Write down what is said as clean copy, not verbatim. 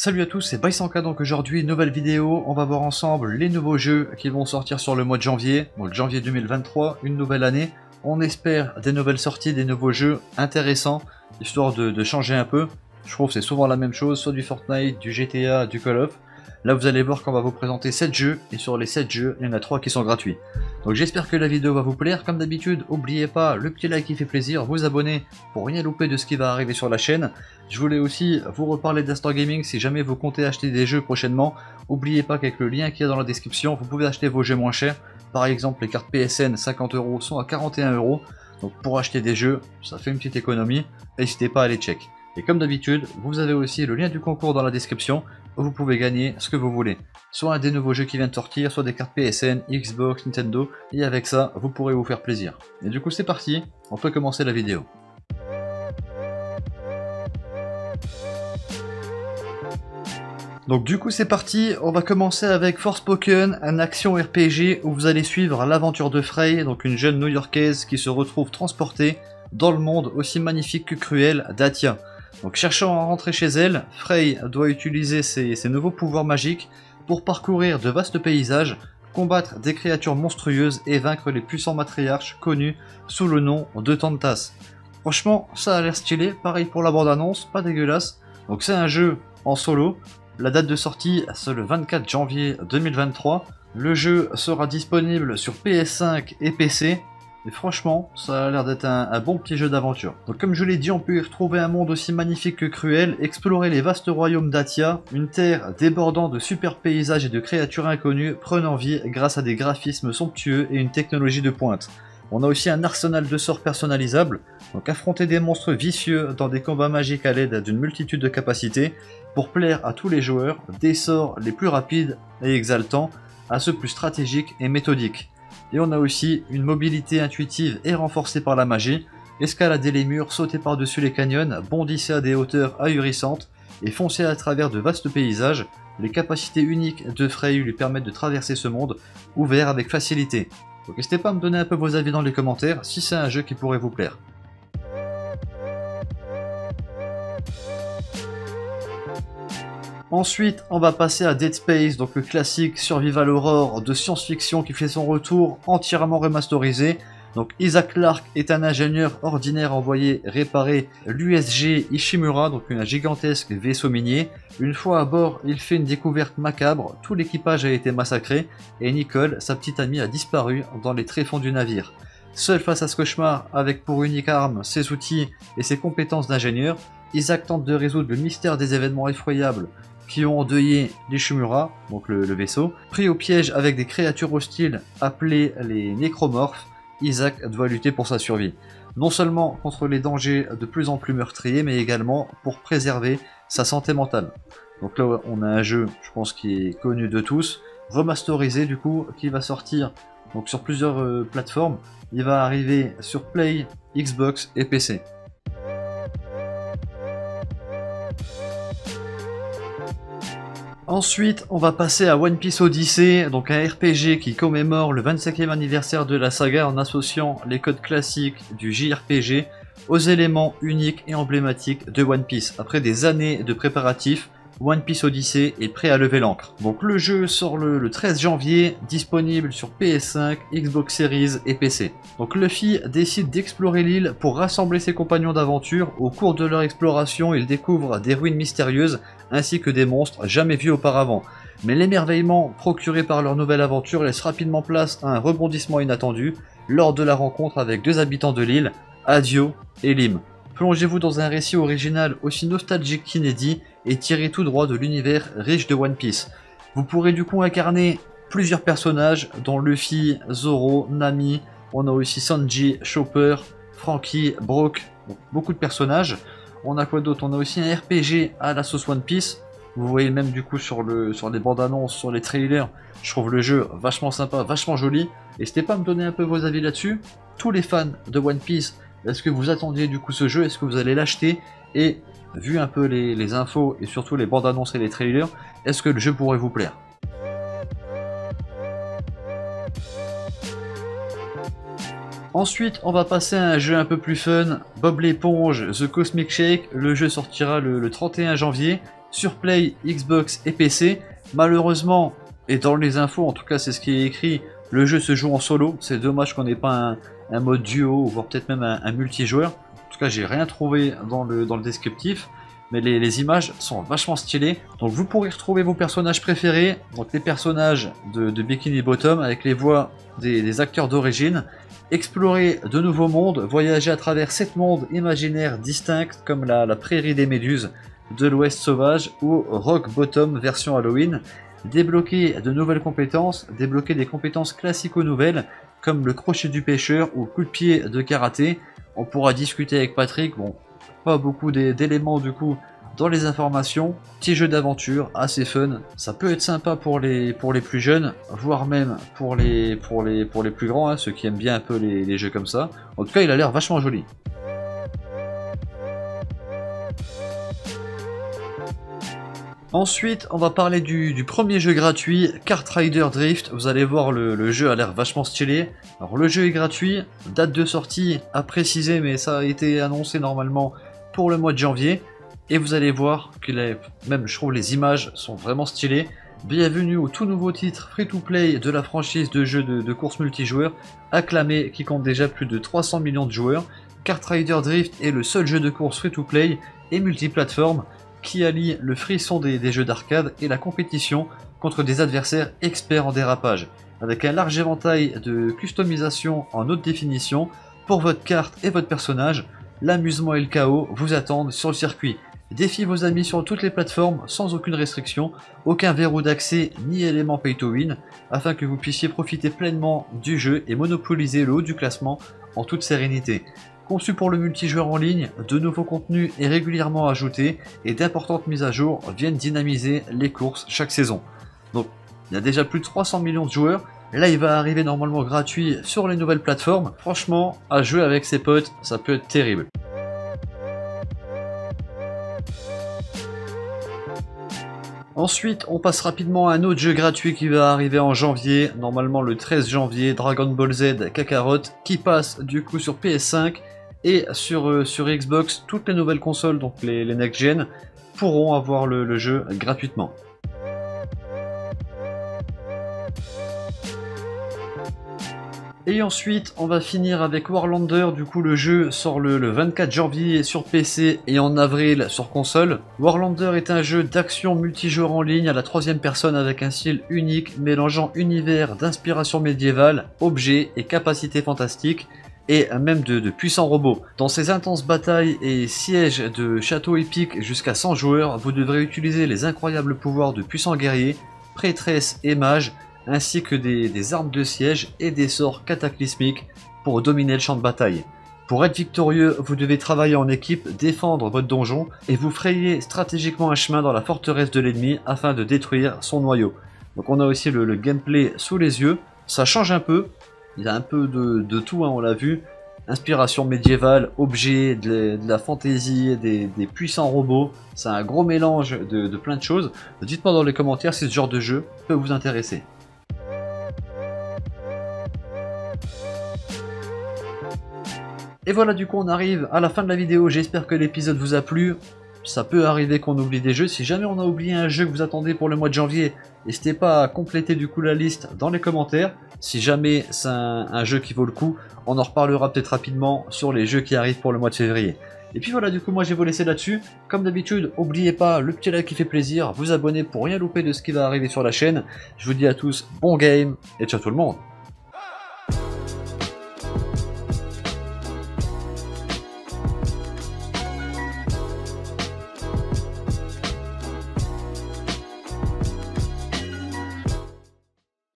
Salut à tous, c'est Bysanka. Donc aujourd'hui, nouvelle vidéo, on va voir ensemble les nouveaux jeux qui vont sortir sur le mois de janvier, donc janvier 2023, une nouvelle année. On espère des nouvelles sorties, des nouveaux jeux intéressants, histoire de changer un peu. Je trouve que c'est souvent la même chose, soit du Fortnite, du GTA, du Call of. Là vous allez voir qu'on va vous présenter 7 jeux, et sur les 7 jeux, il y en a 3 qui sont gratuits. Donc j'espère que la vidéo va vous plaire. Comme d'habitude, n'oubliez pas le petit like qui fait plaisir, vous abonner pour rien louper de ce qui va arriver sur la chaîne. Je voulais aussi vous reparler d'Astor Gaming. Si jamais vous comptez acheter des jeux prochainement, n'oubliez pas qu'avec le lien qu'il y a dans la description, vous pouvez acheter vos jeux moins chers. Par exemple, les cartes PSN 50 € sont à 41 €. Donc pour acheter des jeux, ça fait une petite économie. N'hésitez pas à les check. Et comme d'habitude, vous avez aussi le lien du concours dans la description, où vous pouvez gagner ce que vous voulez. Soit un des nouveaux jeux qui viennent de sortir, soit des cartes PSN, Xbox, Nintendo, et avec ça, vous pourrez vous faire plaisir. Et du coup c'est parti, on peut commencer la vidéo. Donc du coup c'est parti, on va commencer avec Forspoken, un action RPG où vous allez suivre l'aventure de Frey, donc une jeune New-Yorkaise qui se retrouve transportée dans le monde aussi magnifique que cruel d'Atia. Donc cherchant à rentrer chez elle, Frey doit utiliser ses nouveaux pouvoirs magiques pour parcourir de vastes paysages, combattre des créatures monstrueuses et vaincre les puissants matriarches connus sous le nom de Tantas. Franchement, ça a l'air stylé, pareil pour la bande-annonce, pas dégueulasse. Donc c'est un jeu en solo, la date de sortie c'est le 24 janvier 2023. Le jeu sera disponible sur PS5 et PC. Et franchement, ça a l'air d'être un bon petit jeu d'aventure. Donc comme je l'ai dit, on peut y retrouver un monde aussi magnifique que cruel, explorer les vastes royaumes d'Atia, une terre débordant de super paysages et de créatures inconnues prenant vie grâce à des graphismes somptueux et une technologie de pointe. On a aussi un arsenal de sorts personnalisables, donc affronter des monstres vicieux dans des combats magiques à l'aide d'une multitude de capacités, pour plaire à tous les joueurs, des sorts les plus rapides et exaltants, à ceux plus stratégiques et méthodiques. Et on a aussi une mobilité intuitive et renforcée par la magie, escalader les murs, sauter par-dessus les canyons, bondisser à des hauteurs ahurissantes et foncer à travers de vastes paysages. Les capacités uniques de Frey lui permettent de traverser ce monde ouvert avec facilité. Donc n'hésitez pas à me donner un peu vos avis dans les commentaires si c'est un jeu qui pourrait vous plaire. Ensuite, on va passer à Dead Space, donc le classique survival horror de science-fiction qui fait son retour entièrement remasterisé. Donc Isaac Clarke est un ingénieur ordinaire envoyé réparer l'USG Ishimura, donc un gigantesque vaisseau minier. Une fois à bord, il fait une découverte macabre, tout l'équipage a été massacré et Nicole, sa petite amie, a disparu dans les tréfonds du navire. Seul face à ce cauchemar, avec pour unique arme ses outils et ses compétences d'ingénieur, Isaac tente de résoudre le mystère des événements effroyables qui ont endeuillé l'Ishimura, donc le vaisseau. Pris au piège avec des créatures hostiles appelées les nécromorphes, Isaac doit lutter pour sa survie. Non seulement contre les dangers de plus en plus meurtriers, mais également pour préserver sa santé mentale. Donc là on a un jeu, je pense, qui est connu de tous, remasterisé du coup, qui va sortir donc sur plusieurs plateformes. Il va arriver sur Play, Xbox et PC. Ensuite, on va passer à One Piece Odyssey, donc un RPG qui commémore le 25e anniversaire de la saga en associant les codes classiques du JRPG aux éléments uniques et emblématiques de One Piece. Après des années de préparatifs, One Piece Odyssey est prêt à lever l'ancre. Donc le jeu sort le 13 janvier, disponible sur PS5, Xbox Series et PC. Donc Luffy décide d'explorer l'île pour rassembler ses compagnons d'aventure. Au cours de leur exploration, il découvre des ruines mystérieuses ainsi que des monstres jamais vus auparavant. Mais l'émerveillement procuré par leur nouvelle aventure laisse rapidement place à un rebondissement inattendu lors de la rencontre avec deux habitants de l'île, Adio et Lim. Plongez-vous dans un récit original aussi nostalgique qu'inédit et tiré tout droit de l'univers riche de One Piece. Vous pourrez du coup incarner plusieurs personnages dont Luffy, Zoro, Nami, on a aussi Sanji, Chopper, Franky, Brook, beaucoup de personnages. On a quoi d'autre? On a aussi un RPG à la sauce One Piece. Vous voyez même du coup sur les bandes annonces, sur les trailers, je trouve le jeu vachement sympa, vachement joli. N'hésitez pas à me donner un peu vos avis là-dessus. Tous les fans de One Piece, est-ce que vous attendiez du coup ce jeu? Est-ce que vous allez l'acheter? Et vu un peu les infos et surtout les bandes annonces et les trailers, est-ce que le jeu pourrait vous plaire? Ensuite, on va passer à un jeu un peu plus fun, Bob l'éponge, The Cosmic Shake. Le jeu sortira le 31 janvier sur Play, Xbox et PC. Malheureusement, et dans les infos, en tout cas c'est ce qui est écrit, le jeu se joue en solo. C'est dommage qu'on n'ait pas un mode duo, voire peut-être même un multijoueur. En tout cas, j'ai rien trouvé dans le descriptif. Mais les images sont vachement stylées. Donc vous pourrez retrouver vos personnages préférés. Donc les personnages de Bikini Bottom avec les voix des acteurs d'origine. Explorer de nouveaux mondes, voyager à travers 7 mondes imaginaires distincts comme la prairie des méduses de l'Ouest sauvage ou Rock Bottom version Halloween. Débloquer de nouvelles compétences, débloquer des compétences classico-nouvelles comme le crochet du pêcheur ou coup de pied de karaté. On pourra discuter avec Patrick, bon, pas beaucoup d'éléments du coup dans les informations. Petit jeu d'aventure assez fun, ça peut être sympa pour les plus jeunes, voire même pour les plus grands, hein, ceux qui aiment bien un peu les jeux comme ça. En tout cas, il a l'air vachement joli. Ensuite, on va parler du premier jeu gratuit, Kartrider Drift. Vous allez voir, le jeu a l'air vachement stylé. Alors le jeu est gratuit, date de sortie à préciser, mais ça a été annoncé normalement pour le mois de janvier. Et vous allez voir que même je trouve les images sont vraiment stylées. Bienvenue au tout nouveau titre free-to-play de la franchise de jeux de course multijoueur, acclamé, qui compte déjà plus de 300 millions de joueurs. Kartrider Drift est le seul jeu de course free-to-play et multiplateforme qui allie le frisson des jeux d'arcade et la compétition contre des adversaires experts en dérapage, avec un large éventail de customisation en haute définition pour votre carte et votre personnage. L'amusement et le chaos vous attendent sur le circuit. Défiez vos amis sur toutes les plateformes sans aucune restriction, aucun verrou d'accès ni élément pay to win, afin que vous puissiez profiter pleinement du jeu et monopoliser le haut du classement en toute sérénité. Conçu pour le multijoueur en ligne, de nouveaux contenus est régulièrement ajoutés et d'importantes mises à jour viennent dynamiser les courses chaque saison. Donc il y a déjà plus de 300 millions de joueurs, là il va arriver normalement gratuit sur les nouvelles plateformes. Franchement, à jouer avec ses potes, ça peut être terrible. Ensuite, on passe rapidement à un autre jeu gratuit qui va arriver en janvier, normalement le 13 janvier, Dragon Ball Z Kakarot, qui passe du coup sur PS5 et sur Xbox. Toutes les nouvelles consoles, donc les next-gen, pourront avoir le jeu gratuitement. Et ensuite, on va finir avec Warlander. Du coup, le jeu sort le 24 janvier sur PC et en avril sur console. Warlander est un jeu d'action multijoueur en ligne à la troisième personne avec un style unique mélangeant univers d'inspiration médiévale, objets et capacités fantastiques, et même de puissants robots. Dans ces intenses batailles et sièges de châteaux épiques jusqu'à 100 joueurs, vous devrez utiliser les incroyables pouvoirs de puissants guerriers, prêtresses et mages, ainsi que des armes de siège et des sorts cataclysmiques pour dominer le champ de bataille. Pour être victorieux, vous devez travailler en équipe, défendre votre donjon et vous frayer stratégiquement un chemin dans la forteresse de l'ennemi afin de détruire son noyau. Donc on a aussi le gameplay sous les yeux, ça change un peu, il y a un peu de tout, hein, on l'a vu. Inspiration médiévale, objets, de la fantaisie, des puissants robots, c'est un gros mélange de plein de choses. Dites-moi dans les commentaires si ce genre de jeu peut vous intéresser. Et voilà, du coup on arrive à la fin de la vidéo, j'espère que l'épisode vous a plu. Ça peut arriver qu'on oublie des jeux, si jamais on a oublié un jeu que vous attendez pour le mois de janvier, n'hésitez pas à compléter du coup la liste dans les commentaires. Si jamais c'est un jeu qui vaut le coup, on en reparlera peut-être rapidement sur les jeux qui arrivent pour le mois de février. Et puis voilà, du coup moi je vais vous laisser là-dessus. Comme d'habitude, n'oubliez pas le petit like qui fait plaisir, vous abonner pour rien louper de ce qui va arriver sur la chaîne. Je vous dis à tous bon game et ciao tout le monde.